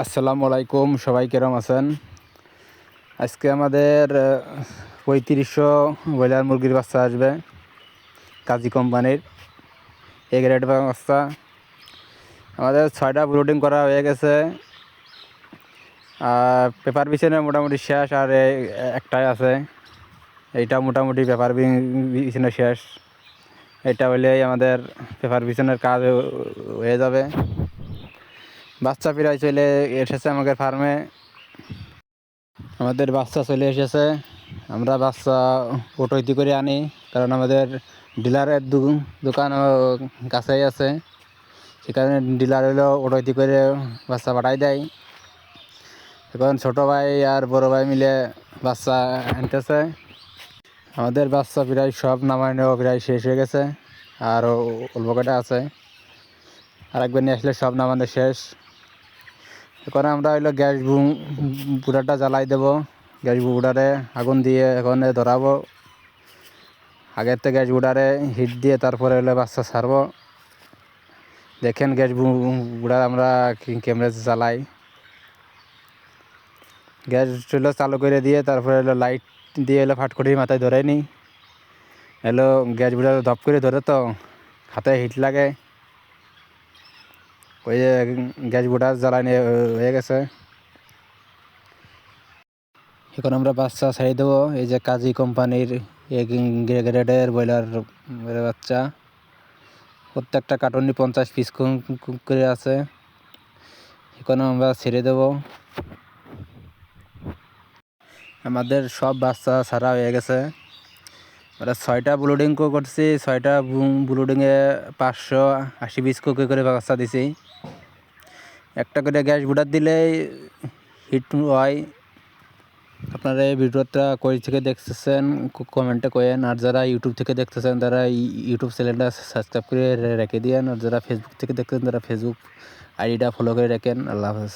আসসালামু আলাইকুম, সবাই কেরম আছেন? আজকে আমাদের ৩৫০০ ব্রয়লার মুরগির বাচ্চা আসবে কাজী কোম্পানির এ গ্রেড বাচ্চা। আমাদের 6টা ব্রুডিং করা হয়ে গেছে, আর পেপার বিছানা মোটামুটি শেষ, আর একটাই আছে। এইটা মোটামুটি পেপার বিছানা শেষ। এটা হলেই আমাদের পেপার বিছানার কাজ হয়ে যাবে। বাচ্চা প্রায় চলে এসেছে আমাদের ফার্মে। আমাদের বাচ্চা চলে এসেছে। আমরা বাচ্চা ওটইতি করে আনি, কারণ আমাদের ডিলারের দোকান কাছেই আছে। সেখানে ডিলার হলো ওটইতি করে বাচ্চা পাঠাই দেয়। এখন ছোটো ভাই আর বড় ভাই মিলে বাচ্চা আনতেছে। আমাদের বাচ্চা প্রায় সব নামানো প্রায় শেষ হয়ে গেছে, আর অল্প কটা আছে। আর একবার নিয়ে আসলে সব নামানো শেষ। এখন আমরা হইলো গ্যাস বুড়াটা জ্বালাই দেবো। গ্যাস বুড়ারে আগুন দিয়ে এখন ধরাবো। আগের থেকে গ্যাস বুড়ারে হিট দিয়ে তারপরে হলে বাচ্চা ছাড়বো। দেখেন গ্যাস বুড়া আমরা ক্যামেরা জ্বালাই। গ্যাস হলো চালু করে দিয়ে তারপরে হলো লাইট দিয়ে হলো ফাটকড়ি মাথায় ধরে নিই। হলো গ্যাস বুড়া ধপ করে ধরে তো হাতে হিট লাগে। ওই যে গ্যাস বুড়া জ্বালানি হয়ে গেছে। এখন আমরা বাচ্চা ছেড়ে দেবো। এই যে কাজী কোম্পানির গ্রেডের ব্রয়লার বাচ্চা, প্রত্যেকটা কার্টুনই 50 পিস করে আছে। এখন আমরা ছেড়ে দেব। আমাদের সব বাচ্চা ছাড়া হয়ে গেছে। আমরা 6টা ব্লুডিং করছি। 6টা ব্লুডিংয়ে 580 পিস করে বাচ্চা দিছি। একটা করে গ্যাস বুটার দিলেই হিট হয়। আপনারা এই ভিডিওটা কই থেকে দেখতেছেন কমেন্টে কয়েন। আর যারা ইউটিউব থেকে দেখতেছেন তারা ইউটিউব চ্যানেলটা সাবস্ক্রাইব করে রেখে দিয়েন। আর যারা ফেসবুক থেকে দেখতেছেন তারা ফেসবুক আইডিটা ফলো করে রাখেন। আল্লাহ হাফেজ।